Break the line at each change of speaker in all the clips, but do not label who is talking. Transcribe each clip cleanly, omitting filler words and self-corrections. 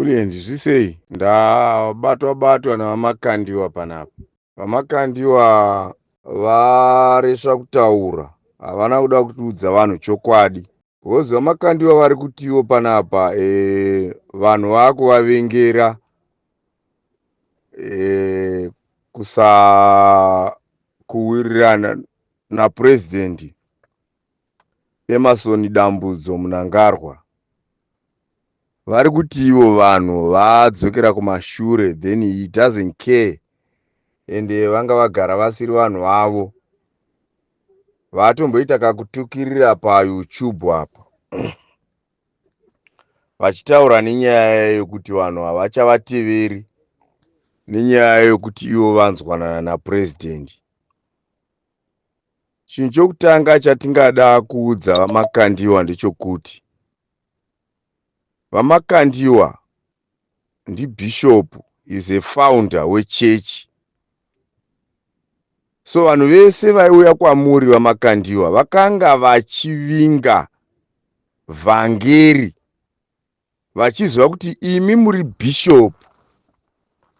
ndizvisei ndabatwa navamakandiwa panapa. Vamakandiwa varesva kutaura, havana kuda kutiudza vanhu chokwadi. Hozi vamakandiwa vari kutiwo panapa vanhu vakuvavengera kuwirirana napurezidendi Emerson Dambudzo Mnangagwa. Vari kuti ivo vanhu vadzokera kumashure, then he doesn't care, ende vanga vagara vasiri vanhu vavo. Vatomboita kakutukirira paYouTube apa vachitaura nenyaya yokuti vanhu havachavateveri nenyaya yokuti ivo vanzwanana napurezidendi. Chinhu chokutanga chatingada kuudza vamakandiwa ndechokuti vamakandiwa ndibishop, is a founder wechechi. So vanhu vese vaiuya kwamuri vamakandiwa vakanga vachivinga vhangeri vachizwa kuti imi muri bishop,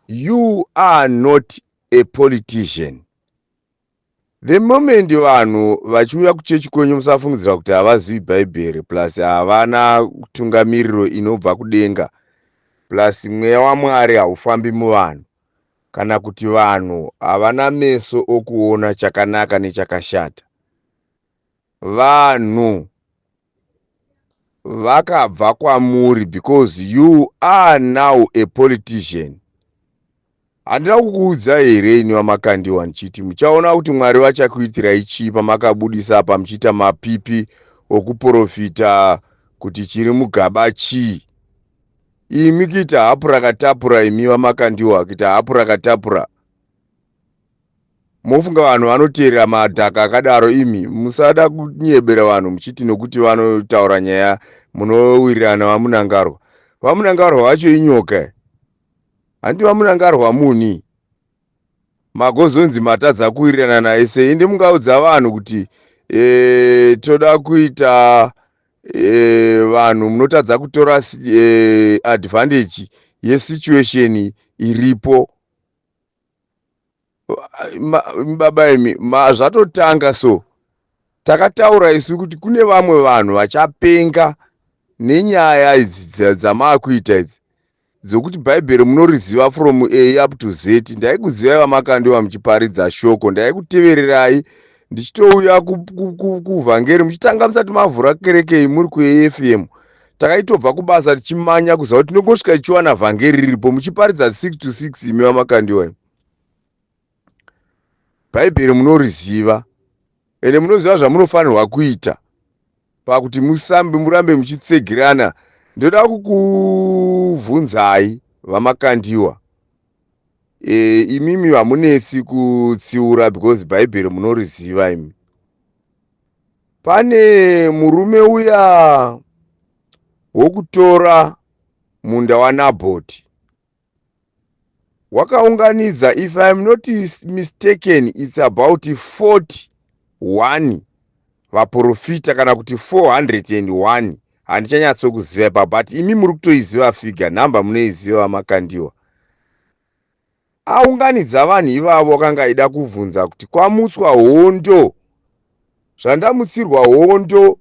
you are not a politician. The moment vanhu vachiuya kuchechi kwenyu musafungidzira kuti havazivi bhaibheri plus havana tungamiriro inobva kudenga plus mweya waMwari haufambi muvanhu, kana kuti vanhu havana meso okuona chakanaka nechakashata. Vanhu vakabva kwamuri because you are now a politician. Handina kukuudza here ini vamakandiwa ndichiti muchaona kuti Mwari vachakuitirai chii pamakabudisa apa muchiita mapipi okuprofita kuti chiri mugaba chii. Imi kuita hapurakatapura, imi vamakandiwa kuita hapurakatapura. Mofunga vanhu vanoteerera madhaka akadaro? Imi musada kunyebera vanhu muchiti nokuti vanotaura nyaya munowirirana vaMunangagwa. VaMunangagwa vacho inyoka. Handi vaMunangagwa muni magozonzi matadza kuwirirana naye sei? Ende mungaudza vanhu kuti toda kuita vanhu munotadza kutora advantage yesituation iripo. Baba imi zvatotanga so takataura isu kuti kune vamwe vanhu vachapenga nenyaya idzi dzamakuita idzi dzokuti bhaibheri munoriziva from A up to Z. Ndaikuzivai vamakandiwa muchiparidza shoko, ndaikutevererai ndichitouya kuvhangeri muchitanga musati mavhura kereke muri kuAFM. Takaitobva kubasa tichimanya kuziva kuti tinongosvika tichiwana vhangeri riripo muchiparidza 6 to 6. Imi vamakandiwa bhaibheri munoriziva ende munoziva zvamunofanirwa kuita pakuti murambe muchitsegerana. Ndoda kukubvunzai vamakandiwa, imimi hamunetsi kutsiura because bhaibheri munoriziva. Imi pane murume uya wokutora munda waNabhoti wakaunganidza, if I am not mistaken, it's about 41 vaprofita kana kuti 401. Handichanyatsokuziva ipa, but imi muri kutoiziva figure, nhamba munoiziva vamakandiwa. Aunganidza vanhu ivavo akanga aida kubvunza kuti kwamutswa hondo, zvandamutsirwa hondo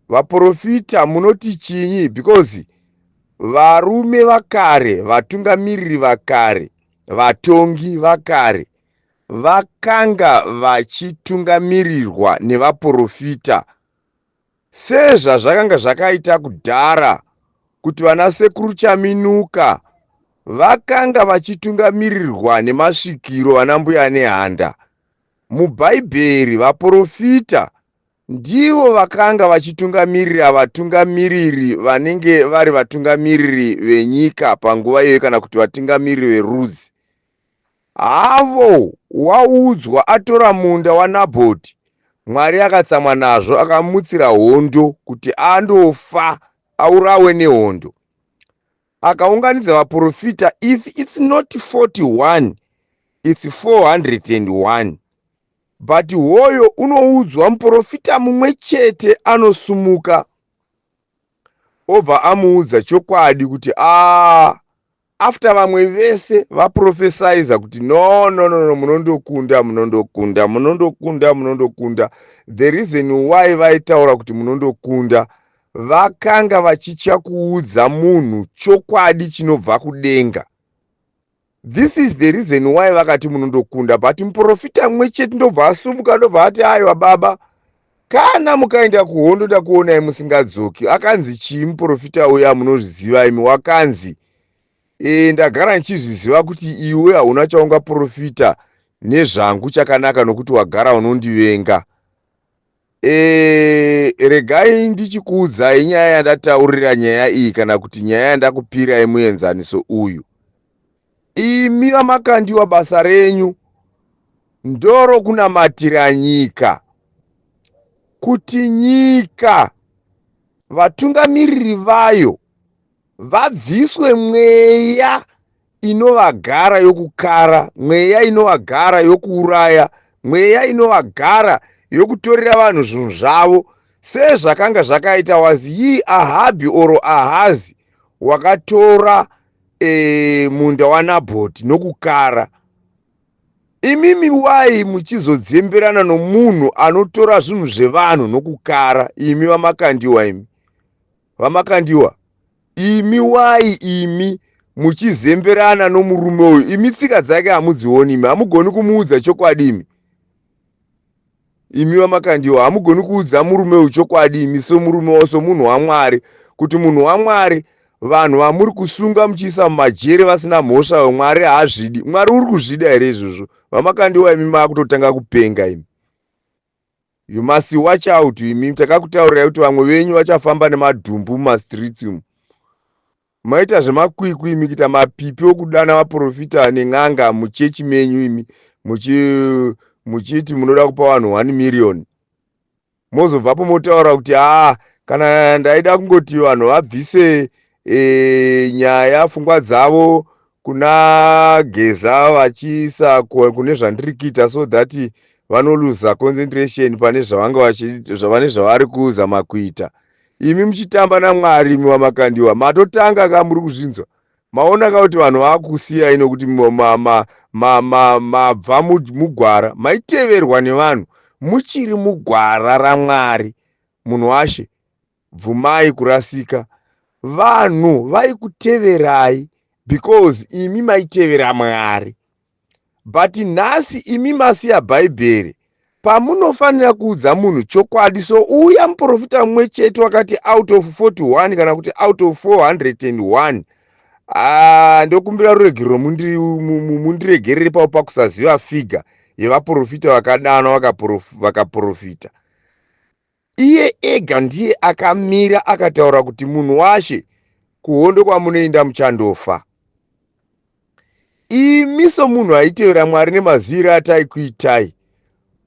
vaprofita munoti chinyi? Because varume vakare, vatungamiriri vakare, vatongi vakare vakanga vachitungamirirwa nevaprofita sezvazvakanga zvakaita kudhara, kuti vana sekuru Chaminuka vakanga vachitungamirirwa nemasvikiro vana mbuya nehanda. Mubhaibheri vaprofita ndivo vakanga vachitungamirira vatungamiriri vanenge vari vatungamiriri venyika panguva iyoyo, kana kuti vatungamiriri verudzi. Havo waudzwa atora munda waNabhoti, Mwari akatsamwa nazvo akamutsira hondo kuti andofa aurawe nehondo. Akaunganidza vaprofita, if it's not 41 it's 401. But hoyo unoudzwa muprofita mumwe chete anosumuka obva amuudza chokwadi kuti after vamwe vese vaprofesaiza kuti no, munondokunda. The reason why vaitaura kuti munondokunda, vakanga vachicha kuudza munhu chokwadi chinobva kudenga. This is the reason why vakati munondokunda, but muprofita mwe chete ndobva asumuka ndobva ati aiwa baba, kana mukaenda kuhondo ndakuonai musingadzoki. Akanzi chii muprofita uya munozviziva imi? Wakanzi ndagara nchizviziva kuti iwe hauna chaungaprofita nezvangu chakanaka nokuti wagara unondivenga. Regai ndichikuudzai nyaya yandataurira nyaya iyi, kana kuti nyaya yandakupirai muenzaniso uyu. Imi vamakandiwa basa renyu ndoro kunamatira nyika, kuti nyika vatungamiriri vayo vabviswe mweya inovagara yokukara, mweya inovagara yokuuraya, mweya inovagara yokutorera vanhu zvinhu zvavo, sezvakanga zvakaita wazi Ahabhi oro Ahazi wakatora munda waNabhoti nokukara. Imimi wai muchizodzemberana nomunhu anotora zvinhu zvevanhu nokukara? Imi vamakandiwa, imi vamakandiwa, imi wai imi muchizemberana nomurume uyu? Imi tsika dzake hamudzioni, imi hamugoni kumuudza chokwadi. Imi vamakandiwa hamugoni kuudza murume uyu chokwadi, imi somurume, somunhu waMwari, kuti munhu waMwari, vanhu vamuri kusunga muchiisa mumajere vasina mhosva, Mwari haazvidi. Mwari uri kuzvida here izvozvo? Vamakandiwa, imi maakutotanga kupenga imi. You must watch out imi. Takakutaurirai kuti vamwe venyu vachafamba nemadhumbu mumastreets umu. Maita zvemakwikwi imi, kuita mapipi okudana vaprofita nen'anga muchechi menyu imi, muchiti munoda kupa vanhu 1 million. Mozobvapo motaura kuti kana ndaida kungoti vanhu vabvise nyaya pfungwa dzavo kuna Geza vachiisa kune zvandiri kuita, so that vanoluza concentration pane zvavane zvavari kuuzama kuita. Imi muchitamba naMwari, imi vamakandiwa, matotanga ka muri kuzvinzwa. Maona kuti vanhu vakusiyai nokuti mabva mugwara, maiteverwa nevanhu, muchiri mugwara raMwari. Munhu washe, bvumai kurasika. Vanhu vaikuteverai because imi maitevera Mwari. But nhasi imi masiya Bhaibheri, pamunofanira kuudza munhu chokwadi. So uya muprofita mumwe chete wakati out of 41 kana kuti out of 401, ndokumbira ruregerero mundiregerere pavo pakusaziva figa yevaprofita vakadanwa vakaprofita. Iye ega ndiye akamira akataura kuti munhu washe, kuhondo kwamunoenda muchandofa. Imi somunhu aitevera Mwari nemaziviro ataikuitai,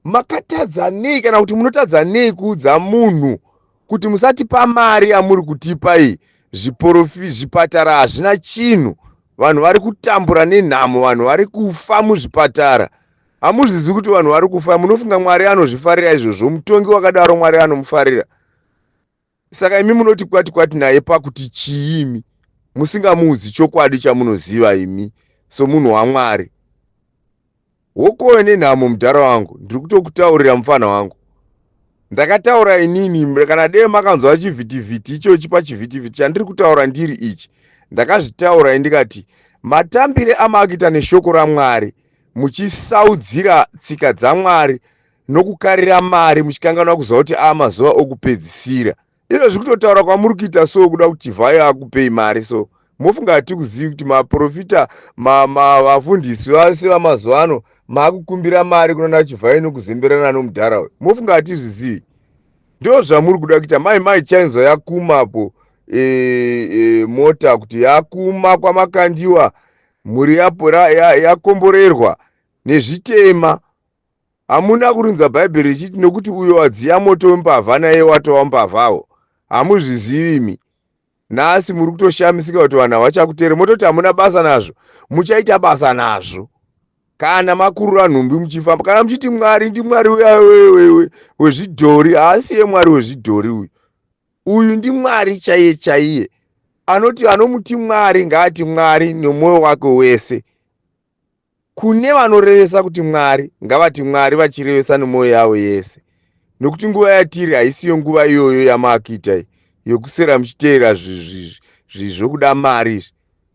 makatadza nei kana kuti munotadza nei kuudza munhu kuti musatipa mari yamuri kutipa iyi? Zvipatara hazvina chinhu, vanhu vari kutambura nenhamo, vanhu vari kufa muzvipatara. Hamuzvizivi kuti vanhu vari kufa? Munofunga Mwari anozvifarira izvozvo? Mutongi wakadaro Mwari anomufarira? Saka imi munoti kwati naye pakuti chii? Imi musingamuudzi chokwadi chamunoziva imi somunhu waMwari. Wokowe nenhamo mudhara wangu, ndiri kutokutaurira mufana wangu. Ndakataura inini, kana dei makanzwa chivhitivhiti ichochi pachivhitivhiti chandiri kutaura ndiri ichi, ndakazvitaura ndikati matambire amakuita neshoko raMwari, muchisaudzira tsika dzaMwari nokukarira mari, muchikanganwa kuziva kuti mazuva okupedzisira. Ino zvikutotaura kwamuri kuita so kuda kuti vhayo akupei mari. So mofunga hatikuzivi kuti maprofita vafundisi vase vamazuva ano maakukumbira mari kunoda chivhayo nokuzemberana nomudhara uyu? Mofunga hatizvizivi? Ndo zvamuri kuda kuita. Mai chainzwa yakumapo mota kuti yakuma kwamakandiwa, muri yakomborerwa nezvitema. Hamuna kurinza Bhaibheri richiti nokuti uyo wadziya moto wembavha naye watova mbavhawo. Hamuzvizivi imi. Nhasi muri kutoshamisika kuti vanhu havachakuteereri. Mototi hamuna basa nazvo, muchaita basa nazvo kana makurura nhumbi muchifamba. Kana muchiti Mwari ndimwari wezvidhori, haasiye Mwari wezvidhori uyu. Uyu ndimwari chaiye chaiye. Anomuti Mwari ngaati Mwari nemwoyo wake wese. Kune vanorevesa kuti Mwari ngavati Mwari vachirevesa nemwoyo yavo yese. Nokuti nguva yatiri haisiyo nguva iyoyo yamakuita yokusera muchiteera zvokuda mari.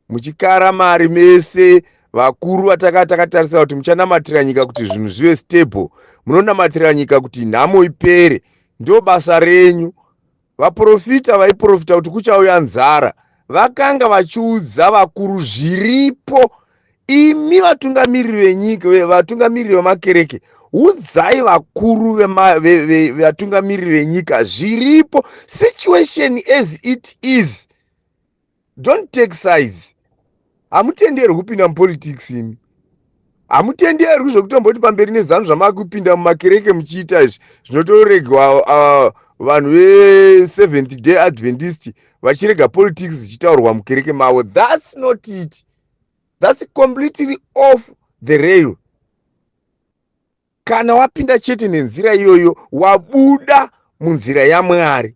Muchikara mari mese vakuru takatarisa kuti muchanamatira nyika kuti zvinhu zvive stable. Munonamatira nyika kuti nhamo ipere. Ndo basa renyu. Vaprofita vaiprofita kuti kuchauya nzara. Vakanga vachiudza vakuru zviripo. Imi vatungamiriri venyika, vatungamiriri vemakereke, udzai vakuru vatungamiriri venyika zviripo. Situation as it is. Don't take sides. Hamutenderwi kupinda mupolitics imi. Hamutenderwi zvokutomboti pamberi nezano zvamakupinda mumakereke muchiita izvi zvinotoregwa vanhu ve-Seventh Day Adventist vachirega politics zichitaurwa mukereke mavo. That's not it. That's completely off the rail. Kana wapinda chete nenzira iyoyo wabuda munzira yaMwari.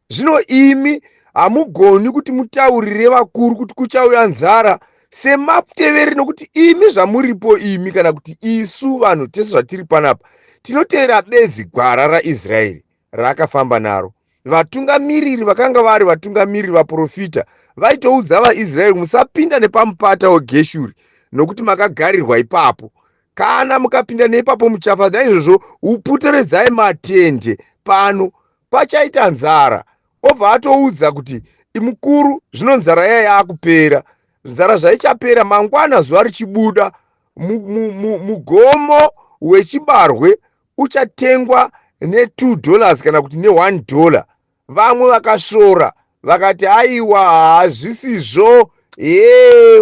Zvino imi hamugoni kuti mutaurire vakuru kuti kuchauya nzara semaputeveri, nokuti imi zvamuripo imi kana kuti isu vanhu tese zvatiri panapa tinotevera bedzi gwara raIsraeri rakafamba naro. Vatungamiriri vakanga vari vatungamiriri vaprofita vaitoudza vaIsraeri musapinda nepamupata weGeshuri nokuti makagarirwa ipapo. Kana mukapinda neipapo muchafa. Naizvozvo upoteredzai matende pano pachaita nzara. Obva atoudza kuti imukuru zvino nzara yakupera. Nzara zvaichapera mangwana zuva richibuda. Mugomo wechibarwe uchatengwa ne$2 kana kuti ne$1. Vamwe vakashora vakati aiwa hazvisizvo,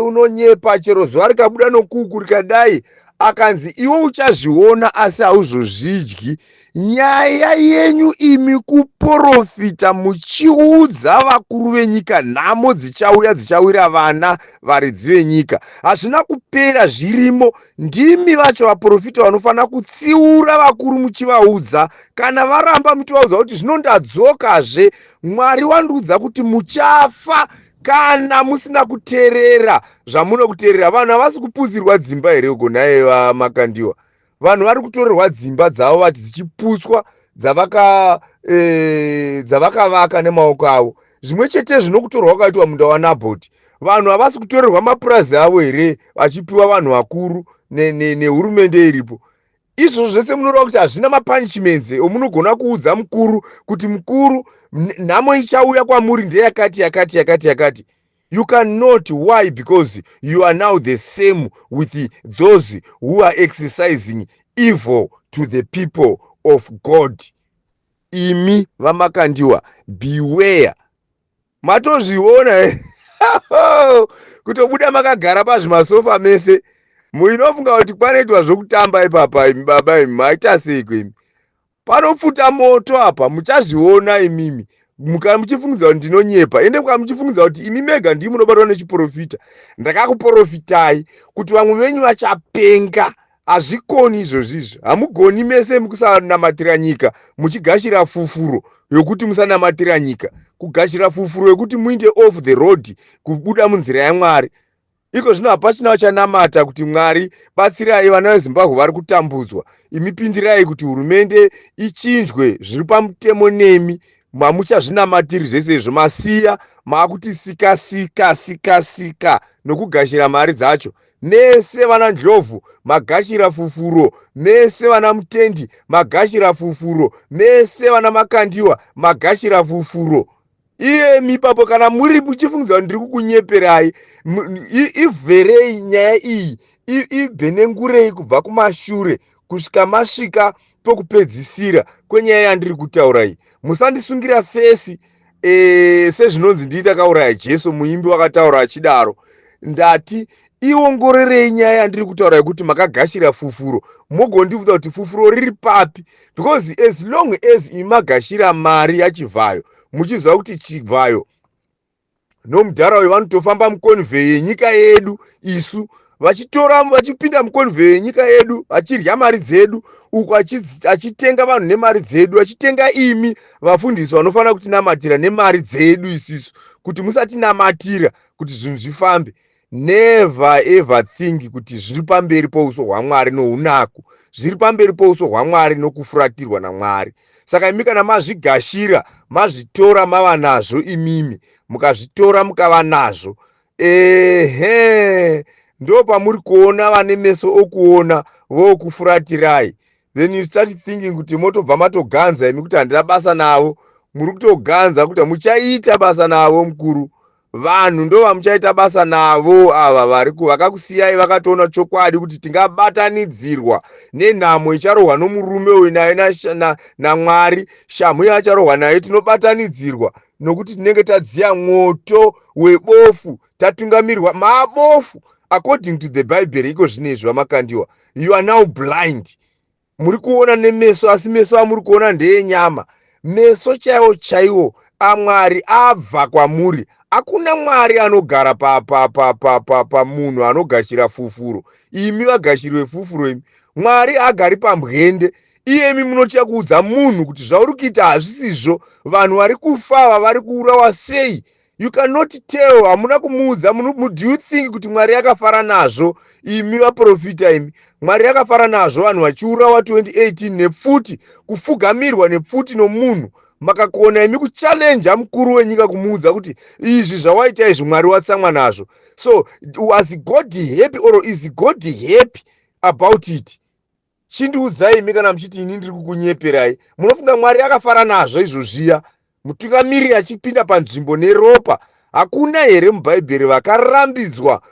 unonyepa, chero zuva rikabuda nokuku rikadai. Akanzi iwe uchazviona asi hauzozvidyi. Nyaya yenyu imi kuprofita muchiudza vakuru venyika nhamo dzichauya dzichawira vana varidzi venyika. Hazvina kupera zvirimo. Ndimi vacho vaprofita vanofanira kutsiura vakuru muchivaudza. Kana varamba muchivaudza kuti zvino ndadzokazve, Mwari wandiudza kuti muchafa kana musina kuteerera zvamuno kuteerera. Vanhu havasi kuputsirwa dzimba here uko naye vamakandiwa. Vanhu vari kutorerwa dzimba dzavo vati dzichiputswa dzavakavaka nemaoko avo. Zvimwe chete zvinokutorwa kwakaitwa munda waNabhoti. Vanhu havasi kutorerwa mapurazi avo here vachipiwa vanhu vakuru nehurumende iripo. Izvo zvese munoreva kuti hazvina mapunishments omunogona kuudza mukuru kuti mukuru nhamo ichauya kwamuri ndeyakati yakati yakati yakati. You cannot. Why? Because you are now the same with those who are exercising evil to the people of God. Imi vamakandiwa, beware. Matozviona kutobuda makagara pazvimasofa mese. Muinofunga kuti panoitwa zvokutamba ipapa imi baba imi maita seiko imi. Panopfuta moto apa muchazviona imimi. Muchifungidza kuti ndinonyepa, ende muchifungidza kuti imi mega ndimi munobatwa nechiprofita. Ndakakuprofitai kuti vamwe venyu vachapenga. Hazvikoni izvozvizvo. Hamugoni mese mukusanamatira nyika muchigashira fufuro yokuti musanamatira nyika, kugashira fufuro yokuti muinde off the road, kubuda munzira yaMwari. Iko zvino hapachina vachanamata kuti Mwari batsirai vana veZimbabwe vari kutambudzwa. Imi pindirai kuti hurumende ichinjwe zviri pamutemo nemi. Mamuchazvinamatiri zvese izvo masiya makuti sika nokugashira mari dzacho. Mese vana ndlovhu magashira fufuro, mese vana mutendi magashira fufuro, mese vana makandiwa magashira fufuro. Iye mipapo kana muri muchifungidza kuti ndiri kukunyeperai, ibverei nyaya iyi, ibvenengurei kubva kumashure kusvika masvika pokupedzisira kwenyaya yandiri kutaura iyi. Musandisungira fesi sezvinonzi nditakauraya Jesu, muimbi wakataura achidaro. Ndati iongorerei nyaya yandiri kutaura yekuti makagashira fufuro, mogondibvunza kuti fufuro riri papi. Because as long as imagashira mari yachivhayo, muchiziva kuti chivhayo nomudhara uyu vanotofamba mukonvhe yenyika yedu isu vachitora vachipinda mukonvhe yenyika yedu, vachirya mari dzedu, uku achitenga vanhu nemari dzedu, achitenga imi vafundisi vanofanira kutinamatira nemari dzedu isisu, kuti musatinamatira kuti zvinhu zvifambe. Never ever think kuti zviri pamberi pouso hwaMwari nounaku, zviri pamberi pouso hwaMwari nokufuratirwa naMwari. Saka imi kana mazvigashira, mazvitora mava nazvo imimi, mukazvitora mukava nazvo, ndo pamuri kuona vane meso okuona vokufuratirai. Then you start thinking kuti motobva matoganza imi kuti handina basa navo. Muri kutoganza kuti muchaita basa navo mukuru. Vanhu ndo vamuchaita basa navo ava vakakusiyai vakatoona chokwadi kuti tingabatanidzirwa nenhamo icharohwa nomurume uyu naye naMwari, shamhu yacharohwa naye tinobatanidzirwa nokuti tinenge tadziya mwoto webofu, tatungamirirwa mabofu. According to the Bible, iko zvinezvi vamakandiwa, you are now blind. Muri kuona nemeso, asi meso amuri kuona ndeyenyama. Meso chaiwo chaiwo aMwari abva kwamuri. Hakuna Mwari anogara pamunhu anogashira fufuro. Imi vagashirwe fufuro imi. Mwari agari pambwende. Iyemi munocha kuudza munhu kuti zvauri kuita hazvisizvo. Vanhu vari kufa ava vari kuurawa sei? You cannot tell. Hamuna kumuudza. Do you think kuti Mwari yakafara nazvo? Imi vaprofita imi. Mwari yakafara nazvo vanhu vachiurawa 2018 nepfuti, kufugamirwa nepfuti nomunhu. Makakuona imi kuchallenja mukuru wenyika kumuudza kuti izvi zvawaita izvi Mwari watsamwa nazvo. So was God happy or is God happy about it? Chindiudzai imi kana muchiti ini ndiri kukunyeperai. Munofunga Mwari akafara nazvo izvozviya? Mutungamiri achipinda panzvimbo neropa. Hakuna here muBhaibheri vakarambidzwa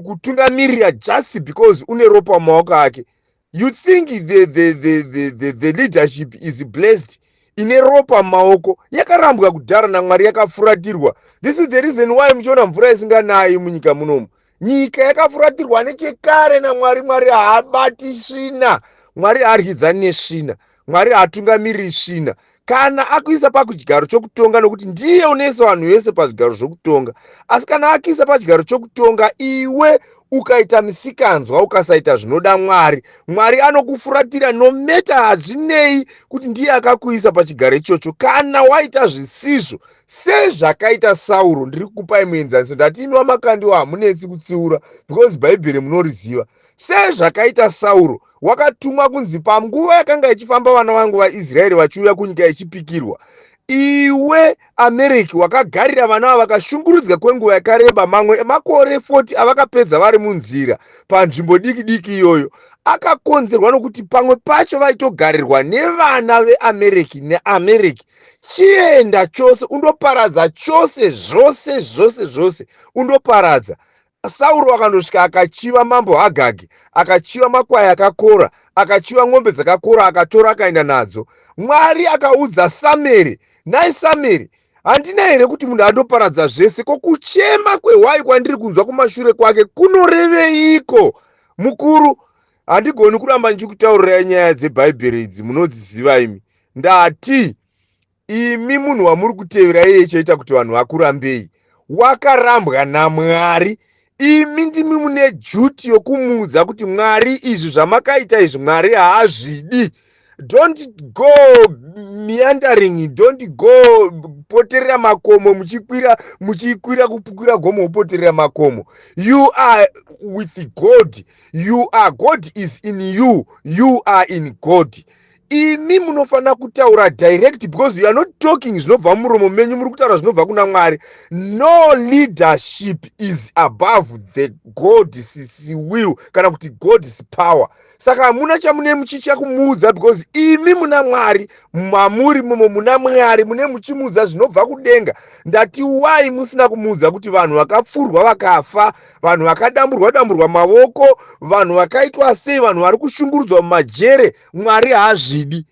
kutungamirira just because une ropa mumaoko ake? You think the leadership is blessed? Ine ropa maoko yakarambwa kudhara naMwari, yakafuratirwa. This is the reason why muchiona mvura isinganayi munyika munomu. Nyika yakafuratirwa nechekare naMwari. Mwari haabati svina, Mwari haaryidzani nesvina, Mwari haatungamiriri svina. Kana akuisa pachigaro chokutonga, nokuti ndiye unoisa vanhu vese pazvigaro zvokutonga. Asi kana akiisa pachigaro chokutonga, iwe ukaita misikanzwa, ukasaita zvinoda Mwari, Mwari anokufuratira nometa hazvinei kuti ndiye akakuisa pachigaro ichocho. Kana waita zvisizvo sezvakaita Sauro, ndiri kukupai muenzaniso. Ndati imi vamakandiwa hamunetsi kutsiura because Bhaibheri munoriziva. Sezvakaita Sauro, wakatumwa kunzi panguva yakanga ichifamba vana vangu vaIsraeri vachiuya kunyika ichipikirwa, iwe Amereki wakagarira vana ava vakashungurudzwa kwenguva yakareba, mamwe makore 40 avakapedza vari munzira panzvimbo diki diki iyoyo, akakonzerwa nokuti pamwe pacho vaitogarirwa nevana veAmereki neAmereki. Chienda chose undoparadza chose, zvose undoparadza. Sauro akandosvika akachiva mambo Hagagi, akachiva makwai akakora, akachiva ng'ombe dzakakora, akatora akaenda nadzo. Mwari akaudza Sameri, nhai Sameri, handina here kuti munhu andoparadza zvese? Ko kuchema kwehwai kwandiri kunzwa kumashure kwake kunoreveiko? Mukuru, handigoni kuramba ndichikutaurirai nyaya dzeBhaibheri idzi, munodziziva imi. Ndati imi munhu wamuri kuteverai iye chaita kuti vanhu vakurambei, wakarambwa naMwari. Imi ndimi mune juti yokumuudza kuti Mwari, izvi zvamakaita izvi Mwari haazvidi. Don't go meandering, don't go poterera makomo, muchikwira kukwira gomo upoterera makomo. You are with God. God is in you. You are in God. Imi munofanira kutaura direct, because you are not talking zvinobva muromo menyu, muri kutaura zvinobva kuna Mwari. No leadership is above the God's will kana kuti God's power. Saka hamuna chamune muchicha kumuudza, because imi muna Mwari, mamuri momo muna Mwari, mune muchimuudza zvinobva kudenga. Ndati wai musina kumuudza kuti vanhu vakapfurwa vakafa, vanhu vakadamburwa mavoko, vanhu vakaitwa sei, vanhu vari kushungurudzwa mumajere, Mwari haazvidi.